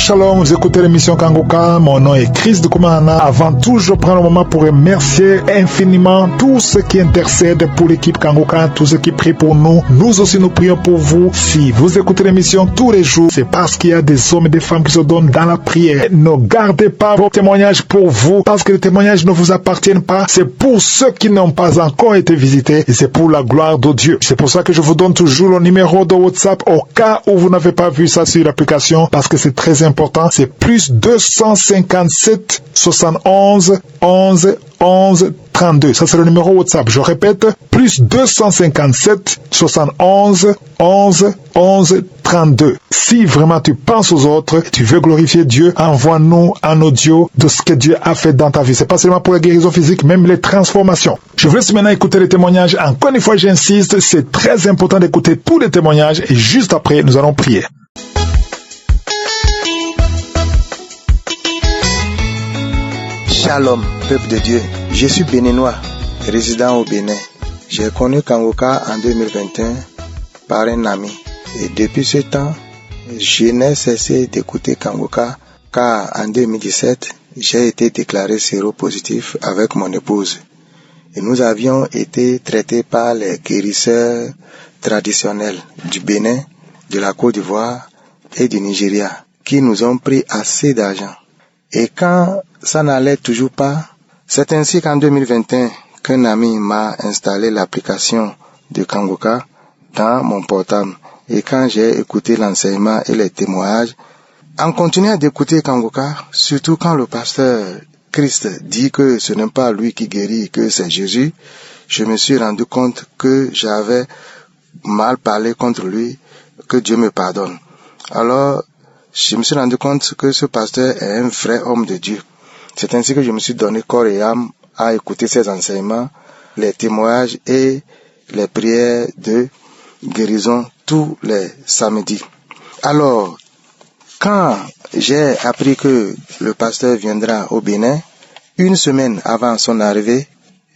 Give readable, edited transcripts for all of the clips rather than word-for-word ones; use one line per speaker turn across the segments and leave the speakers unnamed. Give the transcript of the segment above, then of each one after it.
Shalom, vous écoutez l'émission Kangoka, mon nom est Chris de Koumana. Avant tout, je prends le moment pour remercier infiniment tous ceux qui intercèdent pour l'équipe Kangoka, tous ceux qui prient pour nous. Nous aussi, nous prions pour vous. Si vous écoutez l'émission tous les jours, c'est parce qu'il y a des hommes et des femmes qui se donnent dans la prière. Ne gardez pas vos témoignages pour vous, parce que les témoignages ne vous appartiennent pas. C'est pour ceux qui n'ont pas encore été visités et c'est pour la gloire de Dieu. C'est pour ça que je vous donne toujours le numéro de WhatsApp au cas où vous n'avez pas vu ça sur l'application, parce que c'est très important. C'est plus 257 71 11 11 32. Ça, c'est le numéro WhatsApp. Je répète, plus 257 71 11 11 32. Si vraiment tu penses aux autres, tu veux glorifier Dieu, envoie-nous un audio de ce que Dieu a fait dans ta vie. C'est pas seulement pour la guérison physique, même les transformations. Je vous laisse maintenant écouter les témoignages. Encore une fois, j'insiste, c'est très important d'écouter tous les témoignages et juste après, nous allons prier.
Shalom, peuple de Dieu. Je suis béninois, résident au Bénin. J'ai connu Kangoka en 2021 par un ami. Et depuis ce temps, je n'ai cessé d'écouter Kangoka car en 2017, j'ai été déclaré séropositif avec mon épouse. Et nous avions été traités par les guérisseurs traditionnels du Bénin, de la Côte d'Ivoire et du Nigeria qui nous ont pris assez d'argent. Et quand ça n'allait toujours pas, c'est ainsi qu'en 2021 qu'un ami m'a installé l'application de Kangoka dans mon portable. Et quand j'ai écouté l'enseignement et les témoignages, en continuant d'écouter Kangoka, surtout quand le pasteur Christ dit que ce n'est pas lui qui guérit, que c'est Jésus, je me suis rendu compte que j'avais mal parlé contre lui, que Dieu me pardonne. Alors, je me suis rendu compte que ce pasteur est un vrai homme de Dieu. C'est ainsi que je me suis donné corps et âme à écouter ses enseignements, les témoignages et les prières de guérison tous les samedis. Alors, quand j'ai appris que le pasteur viendra au Bénin, une semaine avant son arrivée,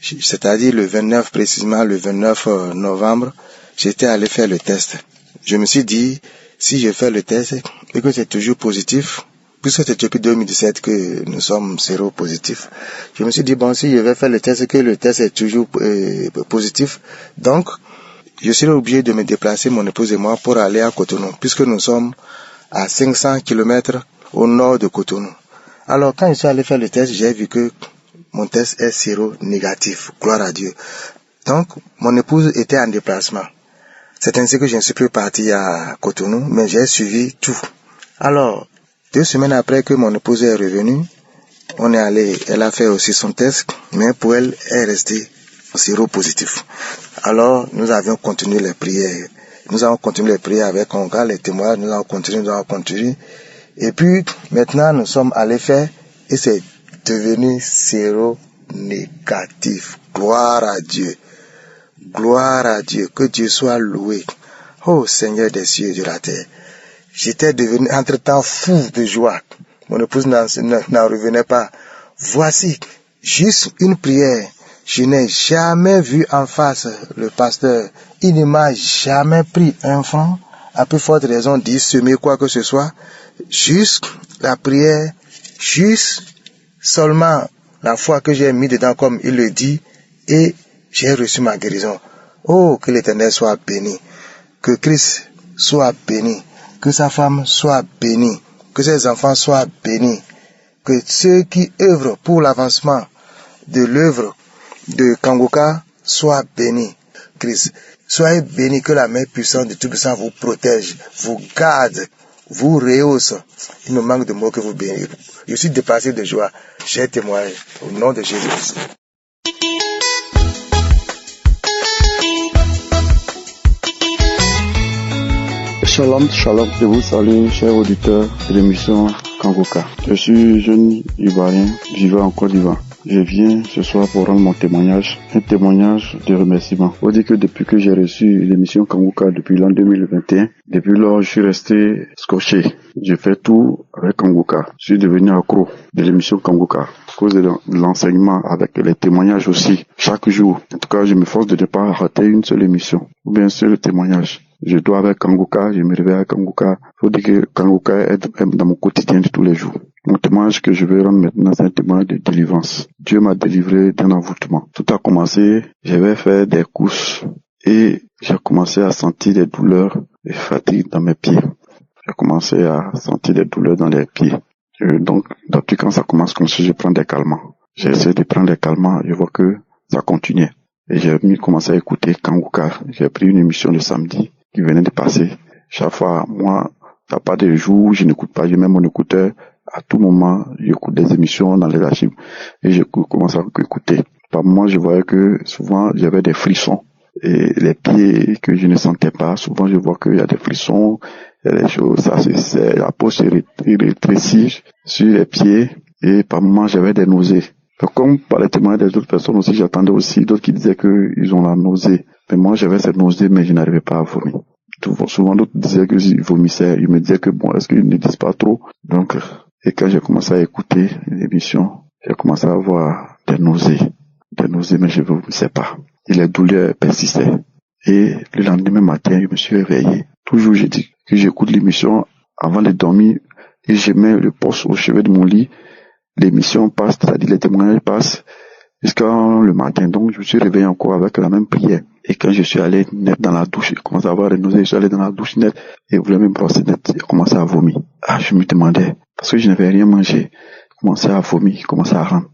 c'est-à-dire le 29 précisément, le 29 novembre, j'étais allé faire le test. Je me suis dit, si je fais le test et que c'est toujours positif, puisque c'est depuis 2017 que nous sommes séropositifs, je me suis dit, bon, si je vais faire le test et que le test est toujours positif, donc je serai obligé de me déplacer, mon épouse et moi, pour aller à Cotonou, puisque nous sommes à 500 km au nord de Cotonou. Alors, quand je suis allé faire le test, j'ai vu que mon test est séro-négatif, gloire à Dieu. Donc, mon épouse était en déplacement. C'est ainsi que je ne suis plus parti à Cotonou, mais j'ai suivi tout. Alors, 2 semaines après que mon épouse est revenue, on est allé, elle a fait aussi son test, mais pour elle, elle est restée séropositif. Alors, nous avions continué les prières. Nous avons continué les prières avec Kangoka, les témoignages, nous avons continué. Et puis, maintenant, nous sommes allés faire, et c'est devenu séro-négatif. Gloire à Dieu. Gloire à Dieu, que Dieu soit loué. Oh Seigneur des cieux et de la terre. J'étais devenu entre-temps fou de joie. Mon épouse n'en revenait pas. Voici, juste une prière. Je n'ai jamais vu en face le pasteur. Il ne m'a jamais pris un franc. À plus forte raison d'y semer quoi que ce soit. Juste la prière, juste seulement la foi que j'ai mis dedans comme il le dit, et j'ai reçu ma guérison. Oh, que l'Éternel soit béni. Que Christ soit béni. Que sa femme soit bénie. Que ses enfants soient bénis. Que ceux qui œuvrent pour l'avancement de l'œuvre de Kangoka soient bénis. Christ, soyez bénis, que la main puissante de Tout-Puissant vous protège, vous garde, vous rehausse. Il me manque de mots que vous bénissez. Je suis dépassé de joie. J'ai témoigné au nom de Jésus-Christ.
Shalom, shalom, je vous salue, chers auditeurs de l'émission Kangoka. Je suis jeune Ivoirien vivant en Côte d'Ivoire. Je viens ce soir pour rendre mon témoignage, un témoignage de remerciement. Faut dire que depuis que j'ai reçu l'émission Kangoka depuis l'an 2021, depuis lors je suis resté scotché. J'ai fait tout avec Kangoka. Je suis devenu accro de l'émission Kangoka à cause de l'enseignement avec les témoignages aussi chaque jour. En tout cas, je me force de ne pas rater une seule émission ou bien un seul témoignage. Je dors avec Kangoka, je me réveille avec Kangoka. Faut dire que Kangoka est dans mon quotidien de tous les jours. Mon témoignage que je vais rendre maintenant, c'est un témoignage de délivrance. Dieu m'a délivré d'un envoûtement. Tout a commencé, j'avais fait des courses et j'ai commencé à sentir des douleurs et fatigue dans mes pieds. J'ai commencé à sentir des douleurs dans les pieds. Donc, depuis quand ça commence comme ça, je prends des calmants. J'ai essayé de prendre des calmants, je vois que ça continuait. Et j'ai commencé à écouter Kangoka. J'ai pris une émission le samedi qui venait de passer. Chaque fois, moi, il n'y a pas de jour où je n'écoute pas, je mets mon écouteur. À tout moment, j'écoute des émissions dans les archives. Et je commence à écouter. Par moment, je voyais que souvent, j'avais des frissons. Et les pieds que je ne sentais pas, souvent, je vois qu'il y a des frissons. Il y a des choses, ça c'est la peau se rétrécit sur les pieds. Et par moment, j'avais des nausées. Donc, comme par les témoignages des autres personnes aussi, j'attendais aussi d'autres qui disaient qu'ils ont la nausée. Mais moi, j'avais cette nausée, mais je n'arrivais pas à vomir. Souvent, d'autres disaient qu'ils vomissaient. Ils me disaient que bon, est-ce qu'ils ne disent pas trop? Donc, et quand j'ai commencé à écouter l'émission, j'ai commencé à avoir des nausées, mais je ne vomissais pas. Et les douleurs persistaient. Et le lendemain matin, je me suis réveillé. Toujours, j'ai dit que j'écoute l'émission avant de dormir et je mets le poste au chevet de mon lit. L'émission passe, c'est-à-dire les témoignages passent jusqu'à le matin. Donc, je me suis réveillé encore avec la même prière. Et quand je suis allé net dans la douche, j'ai commencé à avoir des nausées, je suis allé dans la douche net et je voulais me brosser net, j'ai commencé à vomir. Je me demandais, parce que je n'avais rien mangé, j'ai commencé à vomir, j'ai commencé à rentrer.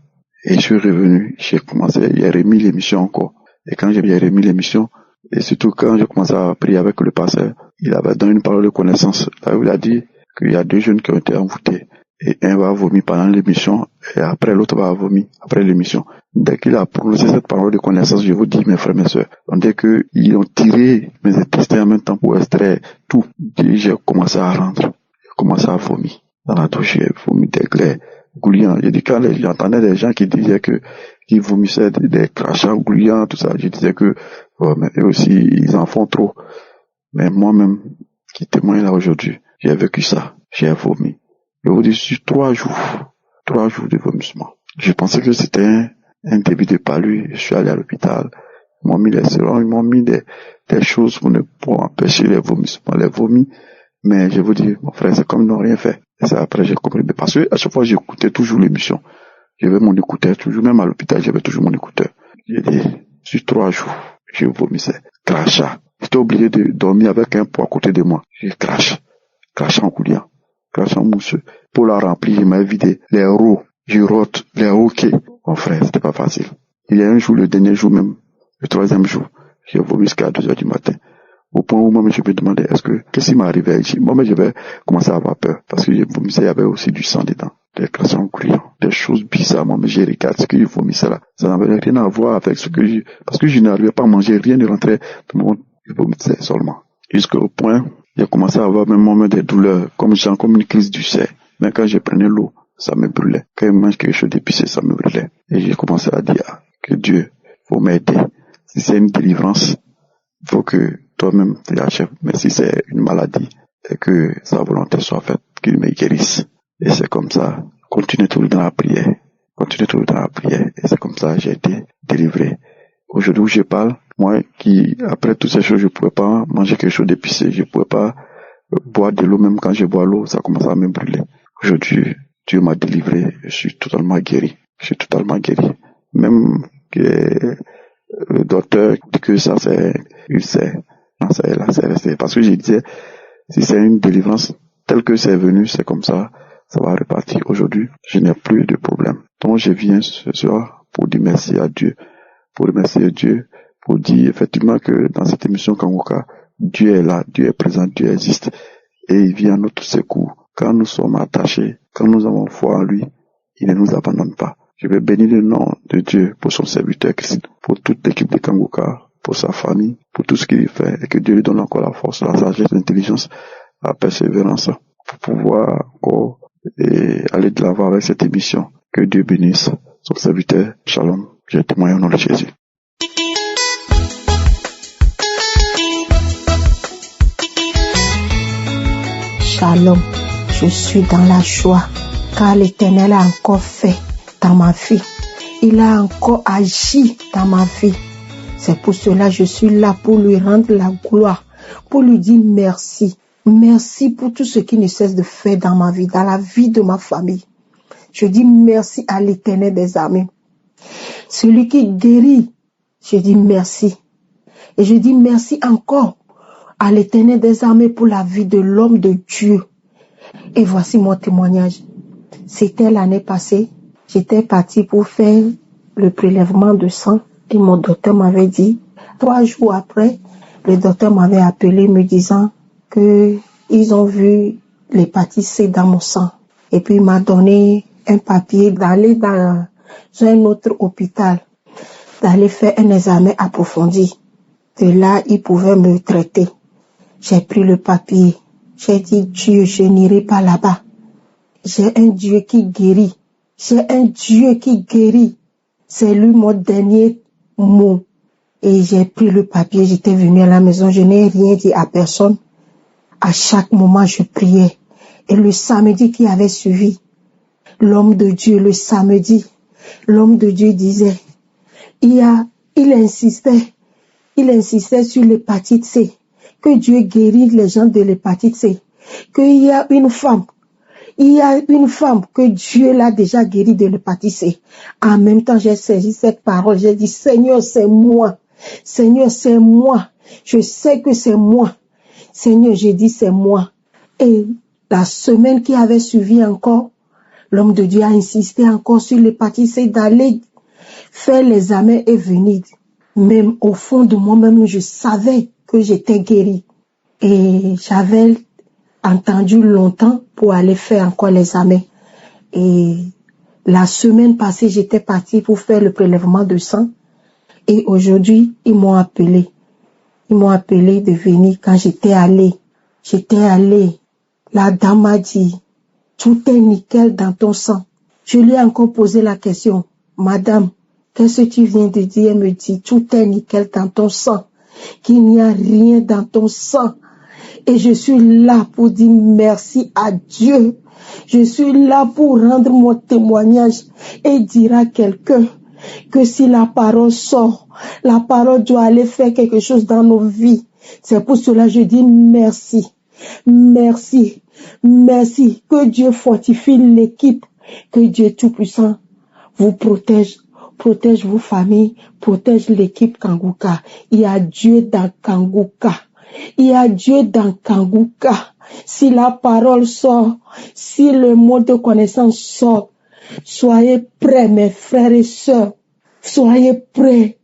Et je suis revenu, j'ai remis l'émission encore. Et quand j'ai remis l'émission, et surtout quand j'ai commencé à prier avec le pasteur, il avait donné une parole de connaissance. Là où il a dit qu'il y a 2 jeunes qui ont été envoûtés. Et un va vomir pendant l'émission, et après l'autre va vomir après l'émission. Dès qu'il a prononcé cette parole de connaissance, je vous dis, mes frères, mes sœurs, on dit qu'ils ont tiré mes intestins en même temps pour extraire tout. Et j'ai commencé à rentrer. J'ai commencé à vomir. Dans la douche, j'ai vomi des glaives gouillants. J'ai dit, quand j'entendais des gens qui disaient qu'ils vomissaient des crachats gouillants, tout ça, je disais que, mais eux aussi, ils en font trop. Mais moi-même, qui témoigne là aujourd'hui, j'ai vécu ça. J'ai vomi. Je vous dis, sur 3 jours de vomissement. Je pensais que c'était un début de palu. Je suis allé à l'hôpital. Ils m'ont mis les sérums, ils m'ont mis des choses pour empêcher les vomissements, les vomis. Mais je vous dis, mon frère, c'est comme ils n'ont rien fait. Et c'est après j'ai compris. Parce que à chaque fois, j'écoutais toujours l'émission. J'avais mon écouteur, toujours, même à l'hôpital, j'avais toujours mon écouteur. J'ai dit, sur 3 jours, je vomissais. Crachat. J'étais obligé de dormir avec un pot à côté de moi. J'ai crachant coulant. Crachant mousseux. Pour la remplir, il m'a vidé les rots. Je rote les roquets. Mon frère, c'était pas facile. Il y a un jour, le dernier jour même, le 3e jour, j'ai vomi jusqu'à 2h du matin. Au point où moi, je me demandais, qu'est-ce qui m'arrivait ici? Moi, j'avais commencé à avoir peur. Parce que je vomissais, il y avait aussi du sang dedans. Des crachants couillants. Des choses bizarres. Moi, j'ai regardé ce que je vomissais là. Ça n'avait rien à voir avec ce que parce que je n'arrivais pas à manger, rien ne rentrait. Tout le monde, je vomissais seulement. Jusqu'au point, j'ai commencé à avoir même des douleurs, comme une crise du sein. Mais quand je prenais l'eau, ça me brûlait. Quand je mange quelque chose d'épicé, ça me brûlait. Et j'ai commencé à dire que Dieu, faut m'aider. Si c'est une délivrance, il faut que toi-même tu l'achèves. Mais si c'est une maladie, et que sa volonté soit faite, qu'il me guérisse. Et c'est comme ça. Continuez toujours dans la prière. Et c'est comme ça que j'ai été délivré. Aujourd'hui où je parle, moi qui, après toutes ces choses, je pouvais pas manger quelque chose d'épicé. Je pouvais pas boire de l'eau. Même quand je bois l'eau, ça commence à me brûler. Aujourd'hui, Dieu m'a délivré. Je suis totalement guéri. Même que le docteur dit que ça c'est ulcère. Non, c'est parce que je disais, si c'est une délivrance telle que c'est venu, c'est comme ça, ça va repartir. Aujourd'hui, je n'ai plus de problème. Donc je viens ce soir pour dire merci à Dieu, pour dire effectivement que dans cette émission Kangoka, Dieu est là, Dieu est présent, Dieu existe et il vient à notre secours. Quand nous sommes attachés, quand nous avons foi en lui, il ne nous abandonne pas. Je vais bénir le nom de Dieu pour son serviteur Christ, pour toute l'équipe de Kangoka, pour sa famille, pour tout ce qu'il fait, et que Dieu lui donne encore la force, la sagesse, l'intelligence, la persévérance, pour pouvoir encore aller de l'avant avec cette émission. Que Dieu bénisse son serviteur. Shalom. Je témoigne au nom de Jésus.
Shalom. Je suis dans la joie, car l'Éternel a encore fait dans ma vie. Il a encore agi dans ma vie. C'est pour cela que je suis là pour lui rendre la gloire, pour lui dire merci. Merci pour tout ce qu'il ne cesse de faire dans ma vie, dans la vie de ma famille. Je dis merci à l'Éternel des armées. Celui qui guérit, je dis merci. Et je dis merci encore à l'Éternel des armées pour la vie de l'homme de Dieu. Et voici mon témoignage. C'était l'année passée. J'étais partie pour faire le prélèvement de sang. Et mon docteur m'avait dit, 3 jours après, le docteur m'avait appelé me disant que ils ont vu l'hépatite C dans mon sang. Et puis il m'a donné un papier d'aller dans un autre hôpital, d'aller faire un examen approfondi. De là, il pouvait me traiter. J'ai pris le papier. J'ai dit, Dieu, je n'irai pas là-bas. J'ai un Dieu qui guérit. J'ai un Dieu qui guérit. C'est lui mon dernier mot. Et j'ai pris le papier, j'étais venue à la maison, je n'ai rien dit à personne. À chaque moment, je priais. Et le samedi qui avait suivi, l'homme de Dieu, le samedi, l'homme de Dieu disait, il insistait sur l'hépatite C, que Dieu guérit les gens de l'hépatite C, qu'il y a une femme que Dieu l'a déjà guérie de l'hépatite C. En même temps, j'ai saisi cette parole, j'ai dit, Seigneur, c'est moi. Seigneur, c'est moi. Je sais que c'est moi. Seigneur, j'ai dit, c'est moi. Et la semaine qui avait suivi encore, l'homme de Dieu a insisté encore sur l'hépatite C, d'aller faire l'examen et venir. Même au fond de moi-même, je savais que j'étais guérie. Et j'avais entendu longtemps pour aller faire encore l'examen. Et la semaine passée, j'étais partie pour faire le prélèvement de sang. Et aujourd'hui, ils m'ont appelé. Ils m'ont appelé de venir quand j'étais allée. La dame m'a dit, tout est nickel dans ton sang. Je lui ai encore posé la question, Madame, qu'est-ce que tu viens de dire? Elle me dit, tout est nickel dans ton sang, qu'il n'y a rien dans ton sang. Et je suis là pour dire merci à Dieu. Je suis là pour rendre mon témoignage et dire à quelqu'un que si la parole sort, la parole doit aller faire quelque chose dans nos vies. C'est pour cela que je dis merci. Merci. Merci. Que Dieu fortifie l'équipe. Que Dieu Tout-Puissant vous protège vos familles, protège l'équipe Kanguka. Il y a Dieu dans Kanguka. Il y a Dieu dans Kanguka. Si la parole sort, si le mot de connaissance sort, soyez prêts, mes frères et sœurs. Soyez prêts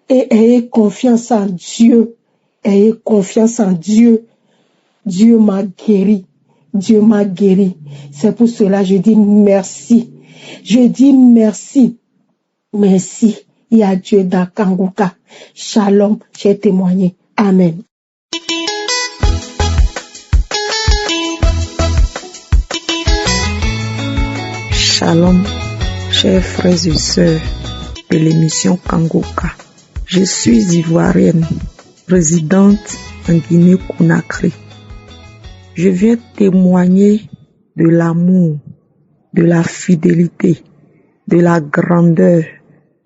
et ayez confiance en Dieu. Ayez confiance en Dieu. Dieu m'a guéri. Dieu m'a guéri. C'est pour cela que je dis merci. Je dis merci. Merci. Il y a Dieu dans Kanguka. Shalom, j'ai témoigné. Amen.
Shalom, chers frères et sœurs de l'émission Kanguka. Je suis ivoirienne, résidente en Guinée-Conakry. Je viens témoigner de l'amour, de la fidélité, de la grandeur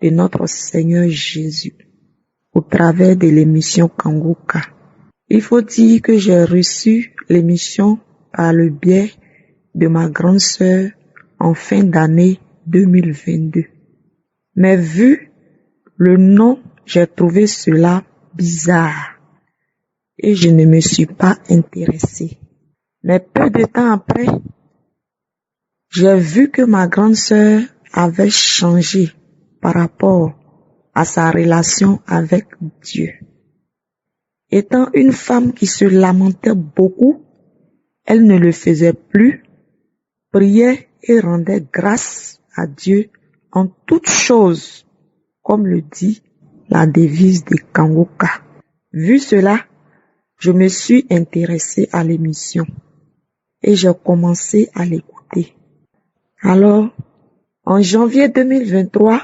de notre Seigneur Jésus au travers de l'émission Kanguka. Il faut dire que j'ai reçu l'émission par le biais de ma grande sœur en fin d'année 2022. Mais vu le nom, j'ai trouvé cela bizarre et je ne me suis pas intéressée. Mais peu de temps après, j'ai vu que ma grande sœur avait changé par rapport à sa relation avec Dieu. Étant une femme qui se lamentait beaucoup, elle ne le faisait plus, priait et rendait grâce à Dieu en toutes choses, comme le dit la devise de Kanguka. Vu cela, je me suis intéressée à l'émission et j'ai commencé à l'écouter. Alors, en janvier 2023,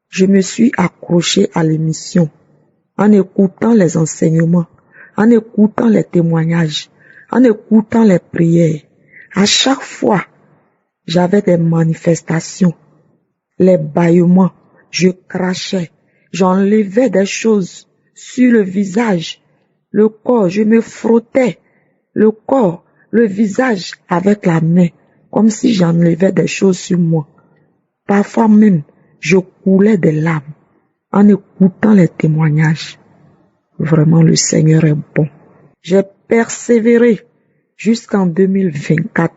je me suis accrochée à l'émission en écoutant les enseignements, en écoutant les témoignages, en écoutant les prières. À chaque fois, j'avais des manifestations, les bâillements, je crachais, j'enlevais des choses sur le visage le corps, je me frottais le corps, le visage avec la main, comme si j'enlevais des choses sur moi. Parfois même, je coulais des larmes en écoutant les témoignages. Vraiment, le Seigneur est bon. J'ai persévéré jusqu'en 2024,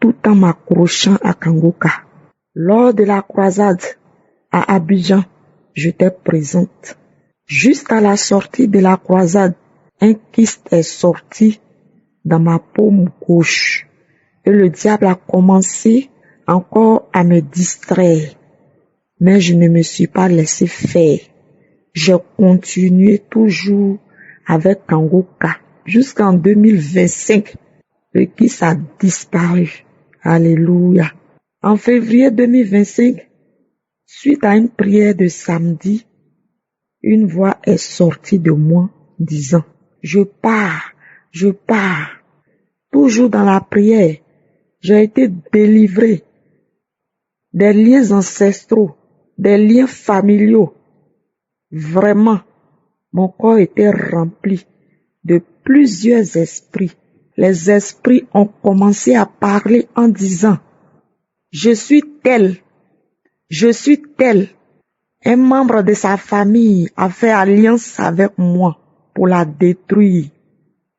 tout en m'accrochant à Kangoka. Lors de la croisade à Abidjan, j'étais présente. Jusqu'à la sortie de la croisade, un kyste est sorti dans ma paume gauche et le diable a commencé encore à me distraire. Mais je ne me suis pas laissé faire. J'ai continué toujours avec Kangoka jusqu'en 2025. Le kyste a disparu. Alléluia. En février 2025, suite à une prière de samedi, une voix est sortie de moi disant, je pars. Toujours dans la prière, j'ai été délivré des liens ancestraux, des liens familiaux. Vraiment, mon corps était rempli de plusieurs esprits. Les esprits ont commencé à parler en disant, je suis tel. Un membre de sa famille a fait alliance avec moi pour la détruire.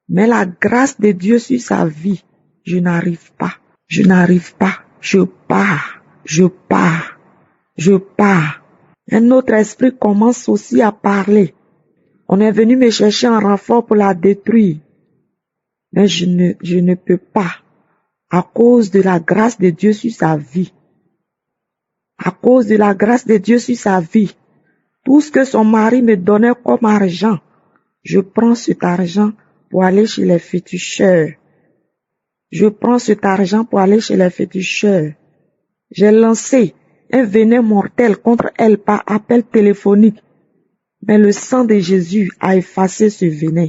Mais la grâce de Dieu sur sa vie, je n'arrive pas. Je pars. Un autre esprit commence aussi à parler. On est venu me chercher en renfort pour la détruire. Mais je ne peux pas. À cause de la grâce de Dieu sur sa vie. Tout ce que son mari me donnait comme argent, je prends cet argent pour aller chez les féticheurs. J'ai lancé un venin mortel contre elle par appel téléphonique. Mais le sang de Jésus a effacé ce venin.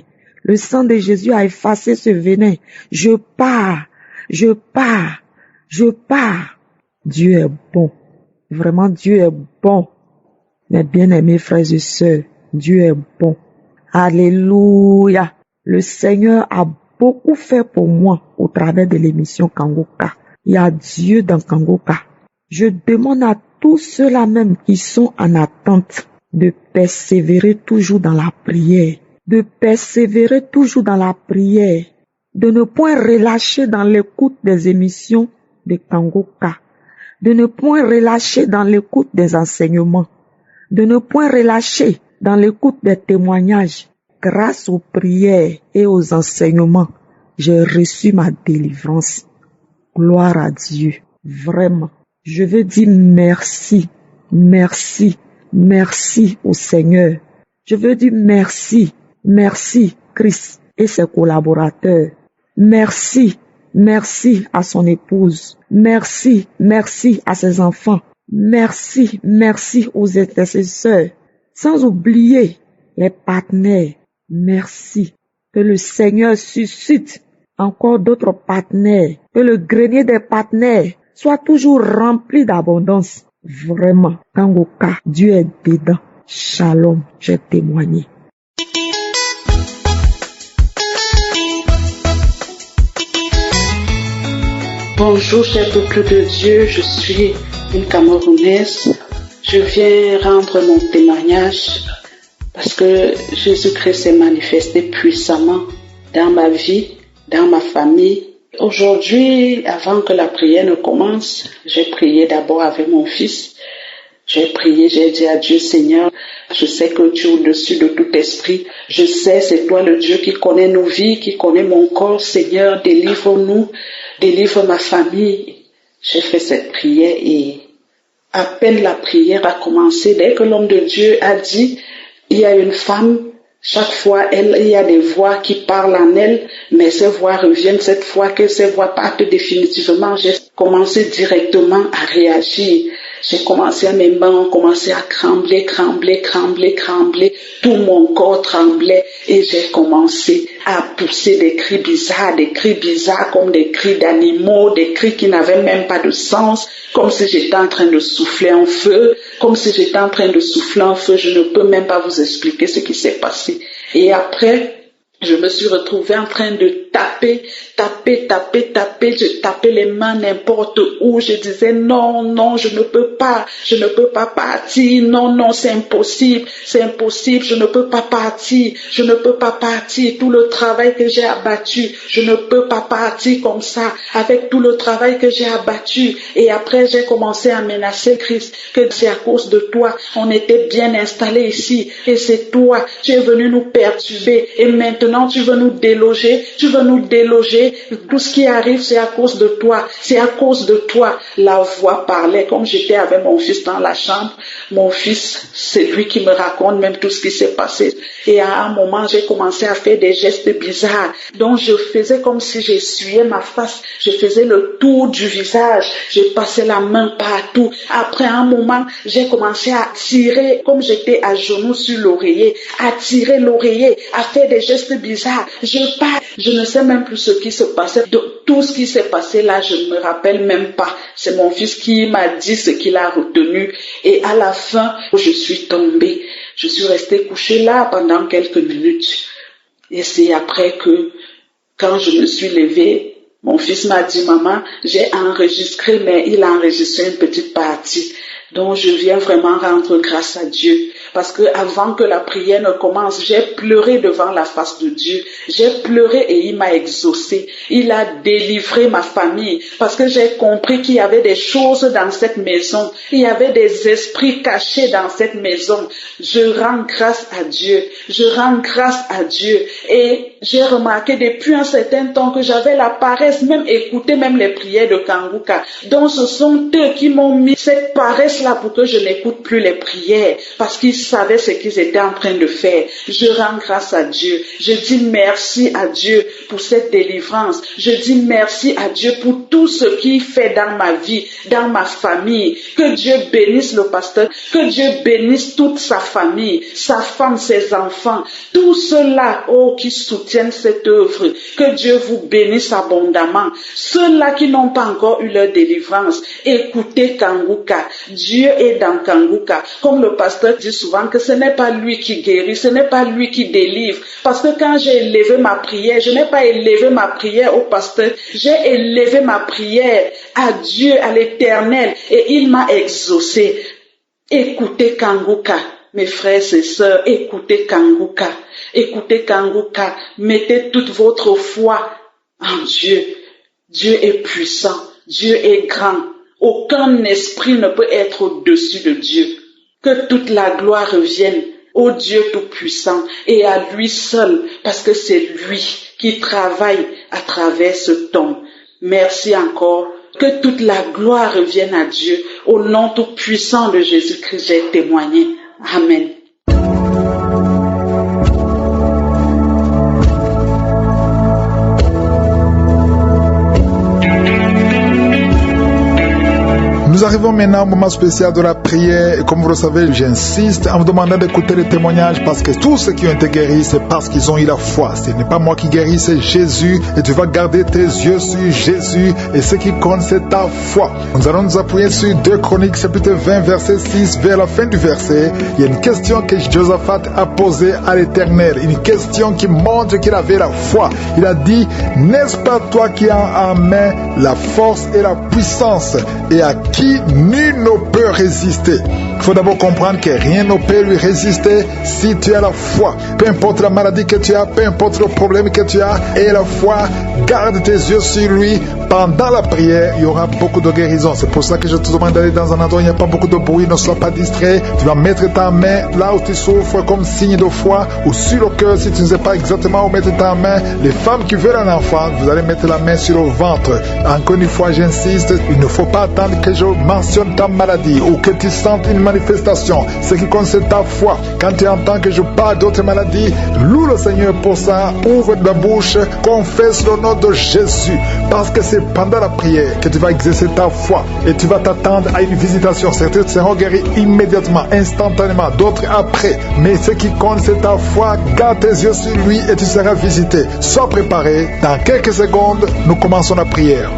Je pars. Dieu est bon. Vraiment, Dieu est bon. Mes bien-aimés frères et sœurs, Dieu est bon. Alléluia. Le Seigneur a beaucoup fait pour moi au travers de l'émission Kangoka. Il y a Dieu dans Kangoka. Je demande à tous ceux-là même qui sont en attente de persévérer toujours dans la prière. De ne point relâcher dans l'écoute des émissions de Kangoka. De ne point relâcher dans l'écoute des enseignements. De ne point relâcher dans l'écoute des témoignages. Grâce aux prières et aux enseignements, j'ai reçu ma délivrance. Gloire à Dieu. Vraiment. Je veux dire merci au Seigneur. Je veux dire merci Christ et ses collaborateurs. Merci à son épouse. Merci à ses enfants. Merci aux intercesseurs. Sans oublier les partenaires. Merci. Que le Seigneur suscite encore d'autres partenaires. Que le grenier des partenaires soit toujours rempli d'abondance. Vraiment, Kangoka, Dieu est dedans. Shalom, j'ai témoigné.
Bonjour, cher peuple de Dieu, je suis une Camerounaise. Je viens rendre mon témoignage parce que Jésus-Christ s'est manifesté puissamment dans ma vie, dans ma famille. Aujourd'hui, avant que la prière ne commence, j'ai prié d'abord avec mon fils. J'ai prié, j'ai dit à Dieu, Seigneur, je sais que tu es au-dessus de tout esprit. Je sais, c'est toi le Dieu qui connaît nos vies, qui connaît mon corps. Seigneur, délivre-nous, délivre ma famille. J'ai fait cette prière et à peine la prière a commencé, dès que l'homme de Dieu a dit, il y a une femme, chaque fois, il y a des voix qui parlent en elle, mais ces voix reviennent. Cette fois que ces voix partent définitivement, j'ai commencé directement à réagir. J'ai commencé à mes mains ont commencé à trembler. Tout mon corps tremblait et j'ai commencé à pousser des cris bizarres comme des cris d'animaux, des cris qui n'avaient même pas de sens, comme si j'étais en train de souffler un feu, Je ne peux même pas vous expliquer ce qui s'est passé. Et après, Je me suis retrouvée en train de taper. Je tapais les mains n'importe où. Je disais non, je ne peux pas partir. Non, c'est impossible, je ne peux pas partir. Tout le travail que j'ai abattu, je ne peux pas partir comme ça, avec tout le travail que j'ai abattu. Et après, j'ai commencé à menacer Christ, que c'est à cause de toi. On était bien installés ici, et c'est toi. Tu es venu nous perturber, et maintenant tu veux nous déloger. Tout ce qui arrive, c'est à cause de toi. La voix parlait. Comme j'étais avec mon fils dans la chambre, mon fils, c'est lui qui me raconte même tout ce qui s'est passé. Et à un moment, j'ai commencé à faire des gestes bizarres. Donc, je faisais comme si j'essuyais ma face. Je faisais le tour du visage. Je passais la main partout. Après un moment, j'ai commencé à tirer, comme j'étais à genoux sur l'oreiller, à tirer l'oreiller, à faire des gestes bizarres. Je ne sais même plus ce qui se passait. De tout ce qui s'est passé là, je ne me rappelle même pas. C'est mon fils qui m'a dit ce qu'il a retenu. Et à la fin, je suis tombée. Je suis restée couchée là pendant quelques minutes. Et c'est après que, quand je me suis levée, mon fils m'a dit, maman, j'ai enregistré, mais il a enregistré une petite partie. Donc je viens vraiment rendre grâce à Dieu. Parce que avant que la prière ne commence, j'ai pleuré devant la face de Dieu. J'ai pleuré et il m'a exaucé. Il a délivré ma famille. Parce que j'ai compris qu'il y avait des choses dans cette maison. Il y avait des esprits cachés dans cette maison. Je rends grâce à Dieu. Et j'ai remarqué depuis un certain temps que j'avais la paresse, même écouter même les prières de Kanguka. Donc ce sont eux qui m'ont mis cette paresse-là pour que je n'écoute plus les prières. Parce qu'ils savaient ce qu'ils étaient en train de faire. Je rends grâce à Dieu. Je dis merci à Dieu pour cette délivrance. Je dis merci à Dieu pour tout ce qu'il fait dans ma vie, dans ma famille. Que Dieu bénisse le pasteur. Que Dieu bénisse toute sa famille, sa femme, ses enfants. Tous ceux-là, qui soutiennent cette œuvre. Que Dieu vous bénisse abondamment. Ceux-là qui n'ont pas encore eu leur délivrance, écoutez Kanguka. Dieu est dans Kanguka. Comme le pasteur dit souvent, que ce n'est pas lui qui guérit, ce n'est pas lui qui délivre. Parce que quand j'ai élevé ma prière, je n'ai pas élevé ma prière au pasteur, j'ai élevé ma prière à Dieu, à l'Éternel, et il m'a exaucé. Écoutez Kanguka, mes frères et sœurs, écoutez Kanguka. Écoutez Kanguka, mettez toute votre foi en Dieu. Dieu est puissant, Dieu est grand. Aucun esprit ne peut être au-dessus de Dieu. Que toute la gloire revienne au Dieu Tout-Puissant et à lui seul, parce que c'est lui qui travaille à travers ce temps. Merci encore. Que toute la gloire revienne à Dieu. Au nom Tout-Puissant de Jésus-Christ, j'ai témoigné. Amen.
Nous arrivons maintenant au moment spécial de la prière. Et comme vous le savez, j'insiste en vous demandant d'écouter les témoignages parce que tous ceux qui ont été guéris, c'est parce qu'ils ont eu la foi. Ce n'est pas moi qui guéris, c'est Jésus. Et tu vas garder tes yeux sur Jésus. Et ce qui compte, c'est ta foi. Nous allons nous appuyer sur 2 Chroniques, chapitre 20, verset 6. Vers la fin du verset, il y a une question que Josaphat a posée à l'Éternel. Une question qui montre qu'il avait la foi. Il a dit, n'est-ce pas toi qui as en main la force et la puissance, et à qui nul ne peut résister? Il faut d'abord comprendre que rien ne peut lui résister si tu as la foi. Peu importe la maladie que tu as, peu importe le problème que tu as, et la foi, garde tes yeux sur lui. Pendant la prière, il y aura beaucoup de guérison. C'est pour ça que je te demande d'aller dans un endroit où il n'y a pas beaucoup de bruit, ne sois pas distrait. Tu vas mettre ta main là où tu souffres comme signe de foi, ou sur le cœur si tu ne sais pas exactement où mettre ta main. Les femmes qui veulent un enfant, vous allez mettre la main sur le ventre. Encore une fois, j'insiste, il ne faut pas attendre que je mentionne ta maladie ou que tu sentes une manifestation. Ce qui compte, c'est ta foi. Quand tu entends que je parle d'autres maladies, loue le Seigneur pour ça. Ouvre la bouche, confesse le nom de Jésus. Parce que c'est pendant la prière que tu vas exercer ta foi et tu vas t'attendre à une visitation. Certains seront guéris immédiatement, instantanément, d'autres après. Mais ce qui compte, c'est ta foi. Garde tes yeux sur lui et tu seras visité. Sois préparé. Dans quelques secondes, nous commençons la prière.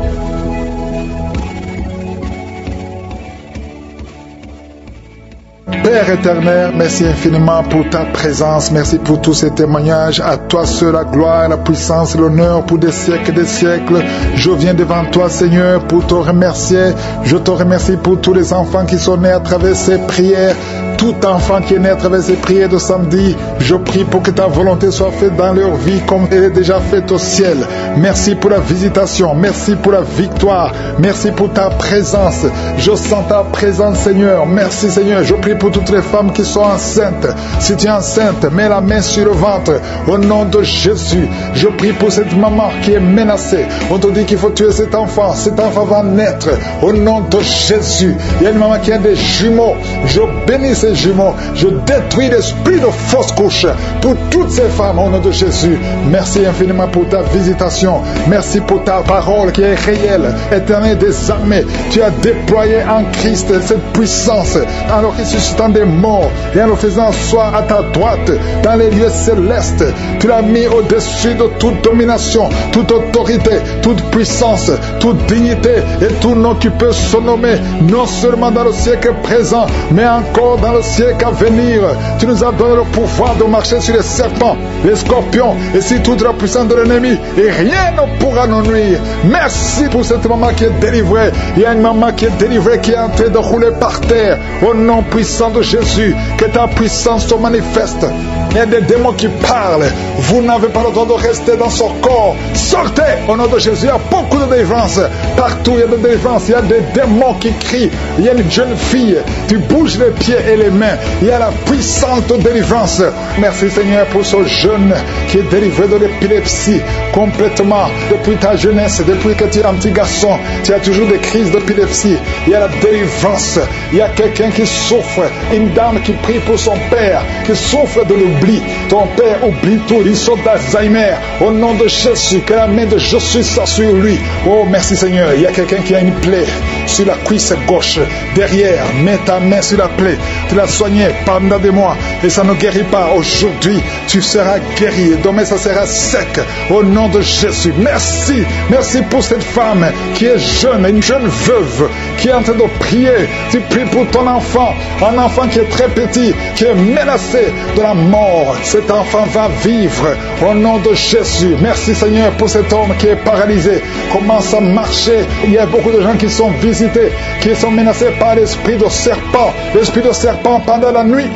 Père éternel, merci infiniment pour ta présence. Merci pour tous ces témoignages. À toi seul la gloire, la puissance, l'honneur pour des siècles et des siècles. Je viens devant toi, Seigneur, pour te remercier. Je te remercie pour tous les enfants qui sont nés à travers ces prières. Tout enfant qui est né à travers ces prières de samedi, je prie pour que ta volonté soit faite dans leur vie comme elle est déjà faite au ciel. Merci pour la visitation, merci pour la victoire, merci pour ta présence. Je sens ta présence, Seigneur. Merci, Seigneur. Je prie pour toutes les femmes qui sont enceintes. Si tu es enceinte, mets la main sur le ventre. Au nom de Jésus, je prie pour cette maman qui est menacée. On te dit qu'il faut tuer cet enfant. Cet enfant va naître. Au nom de Jésus. Il y a une maman qui a des jumeaux. Je bénis ces jumeaux. Je détruis l'esprit de fausse couche pour toutes ces femmes au nom de Jésus. Merci infiniment pour ta visitation. Merci pour ta parole qui est réelle. Éternel des armées, tu as déployé en Christ cette puissance en le ressuscitant des morts et en le faisant asseoir à ta droite dans les lieux célestes. Tu l'as mis au-dessus de toute domination, toute autorité, toute puissance, toute dignité et tout nom qui peut se nommer, non seulement dans le siècle présent, mais encore dans le siècle à venir. Tu nous as donné le pouvoir de marcher sur les serpents, les scorpions et sur toute la puissance de l'ennemi, et rien ne pourra nous nuire. Merci pour cette maman qui est délivrée. Il y a une maman qui est délivrée, qui est en train de rouler par terre. Au nom puissant de Jésus, que ta puissance se manifeste. Il y a des démons qui parlent. Vous n'avez pas le droit de rester dans son corps. Sortez au nom de Jésus. Il y a beaucoup de délivrance. Partout il y a de délivrance. Il y a des démons qui crient. Il y a une jeune fille. Tu bouges les pieds et les mains. Il y a la puissante délivrance. Merci Seigneur pour ce jeune qui est délivré de l'épilepsie complètement. Depuis ta jeunesse, depuis que tu es un petit garçon, tu as toujours des crises d'épilepsie. Il y a la délivrance. Il y a quelqu'un qui souffre. Une dame qui prie pour son père, qui souffre de l'oubli. Ton père oublie tout. Il souffre d'Alzheimer. Au nom de Jésus, que la main de Jésus soit sur lui. Oh, merci Seigneur. Il y a quelqu'un qui a une plaie sur la cuisse gauche. Derrière, mets ta main sur la plaie. Tu l'as soignée pendant des mois et ça ne guérit pas. Aujourd'hui, tu seras guéri. Et demain, ça sera sec. Au nom de Jésus. Merci. Merci pour cette femme qui est jeune, une jeune veuve qui est en train de prier. Tu pries pour ton enfant. Un enfant qui est très petit, qui est menacé de la mort. Cet enfant va vivre au nom de Jésus. Merci Seigneur pour cet homme qui est paralysé. Commence à marcher. Il y a beaucoup de gens qui sont visités, qui sont menacés par l'esprit de serpent. L'esprit de serpent pendant la nuit.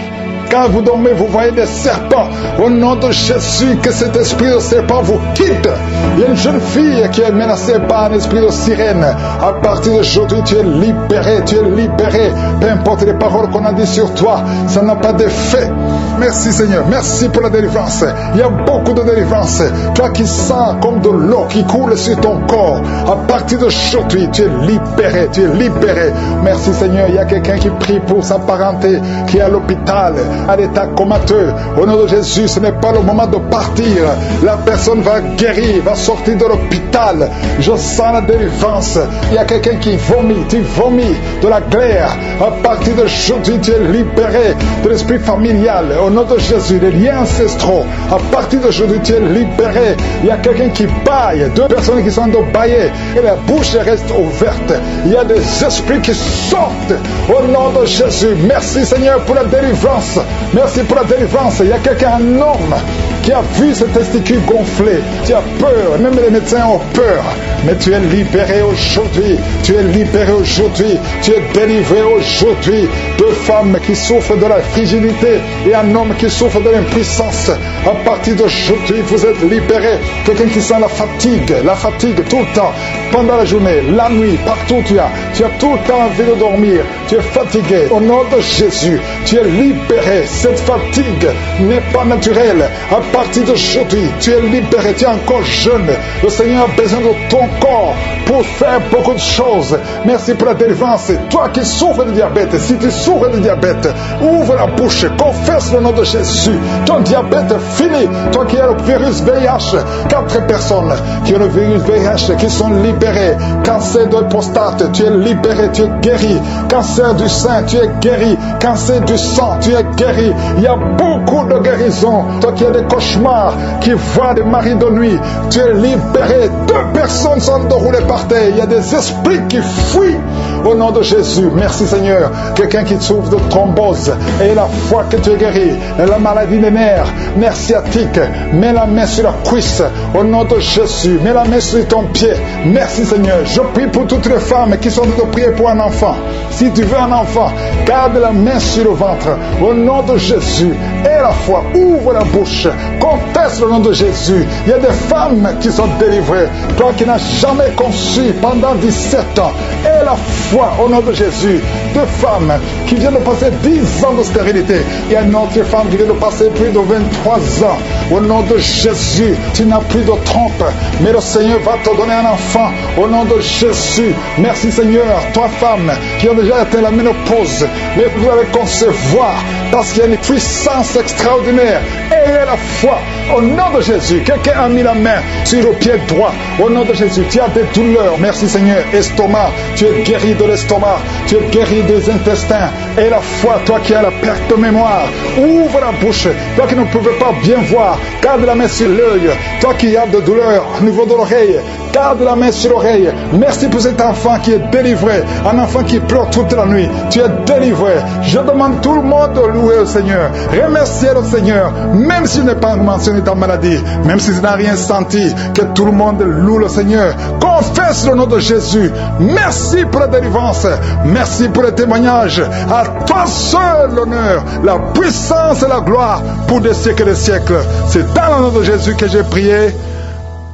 Quand vous dormez, vous voyez des serpents. Au nom de Jésus, que cet esprit de serpent vous quitte. Il y a une jeune fille qui est menacée par un esprit de sirène. À partir d'aujourd'hui, tu es libéré, tu es libéré. Peu importe les paroles qu'on a dit sur toi, ça n'a pas d'effet. Merci Seigneur, merci pour la délivrance. Il y a beaucoup de délivrance. Toi qui sens comme de l'eau qui coule sur ton corps, à partir d'aujourd'hui, tu es libéré, tu es libéré. Merci Seigneur, il y a quelqu'un qui prie pour sa parenté, qui est à l'hôpital, à l'état comateux. Au nom de Jésus, ce n'est pas le moment de partir. La personne va guérir, va sortir de l'hôpital. Je sens la délivrance. Il y a quelqu'un qui vomit, tu vomis de la glaire. À partir d'aujourd'hui, tu es libéré de l'esprit familial. Au nom de Jésus, les liens ancestraux. À partir d'aujourd'hui, tu es libéré. Il y a quelqu'un qui baille, deux personnes qui sont de bailler et la bouche reste ouverte. Il y a des esprits qui sortent. Au nom de Jésus, merci Seigneur pour la délivrance. Merci pour la délivrance. Il y a quelqu'un, un homme, qui a vu ses testicules gonflés. Tu as peur, même les médecins ont peur. Mais tu es libéré aujourd'hui. Tu es libéré aujourd'hui. Tu es délivré aujourd'hui. Deux femmes qui souffrent de la fragilité et un homme qui souffre de l'impuissance. À partir d'aujourd'hui, vous êtes libérés. Quelqu'un qui sent la fatigue tout le temps. Pendant la journée, la nuit, partout tu as tout le temps envie de dormir. Tu es fatigué. Au nom de Jésus, tu es libéré. Cette fatigue n'est pas naturelle. À partir d'aujourd'hui, tu es libéré. Tu es encore jeune. Le Seigneur a besoin de ton corps pour faire beaucoup de choses. Merci pour la délivrance. Toi qui souffres de diabète, si tu souffres de diabète, ouvre la bouche, confesse le nom de Jésus. Ton diabète est fini. Toi qui as le virus VIH, 4 personnes qui ont le virus VIH qui sont libérées. Cancer de prostate, tu es libéré, tu es guéri. Cancer du sein, tu es guéri. Cancer du sang, tu es guéri. Il y a beaucoup de guérisons. Toi qui as des cauchemars, qui voient des maris de nuit, tu es libéré. 2 personnes sont déroulées par terre. Il y a des esprits qui fuient Au nom de Jésus, merci Seigneur. Quelqu'un qui souffre de thrombose et la foi que tu es guéri, la maladie des nerfs, nerfs sciatiques, mets la main sur la cuisse. Au nom de Jésus, mets la main sur ton pied. Merci Seigneur. Je prie pour toutes les femmes qui sont en train de prier pour un enfant. Si tu veux un enfant, garde la main sur le ventre. Au nom de Jésus, et la foi, ouvre la bouche. Confesse le nom de Jésus. Il y a des femmes qui sont délivrées. Toi qui n'as jamais conçu pendant 17 ans. Et la foi, au nom de Jésus. Deux femmes qui viennent de passer 10 ans de stérilité. Il y a une autre femme qui vient de passer plus de 23 ans. Au nom de Jésus, tu n'as plus de trompe. Mais le Seigneur va te donner un enfant. Au nom de Jésus. Merci Seigneur. Toi femme qui ont déjà atteint la ménopause. Mais vous allez concevoir. Parce qu'il y a une puissance extraordinaire. Ayez la foi. Au nom de Jésus. Quelqu'un a mis la main sur le pied droit. Au nom de Jésus. Tu as des douleurs. Merci Seigneur. Estomac. Tu es guéri de l'estomac. Tu es guéri des intestins. Et la foi, toi qui as la perte de mémoire. Ouvre la bouche. Toi qui ne pouvais pas bien voir. Garde la main sur l'œil. Toi qui as de douleurs au niveau de l'oreille. Garde la main sur l'oreille. Merci pour cet enfant qui est délivré. Un enfant qui pleure toute la nuit. Tu es délivré. Je demande tout le monde de louer le Seigneur. Remercier le Seigneur. Même s'il n'est pas mentionné ta maladie. Même si tu n'as rien senti. Que tout le monde loue le Seigneur. Confesse le nom de Jésus. Merci pour la délivrance. Merci pour le témoignage. À toi seul l'honneur, la puissance et la gloire pour des siècles et des siècles. C'est dans le nom de Jésus que j'ai prié.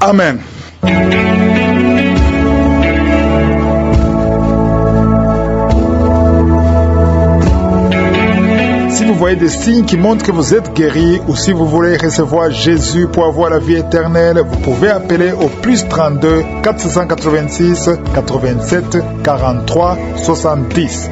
Amen. Si vous voyez des signes qui montrent que vous êtes guéri ou si vous voulez recevoir Jésus pour avoir la vie éternelle, vous pouvez appeler au plus 32 486 87 43 70.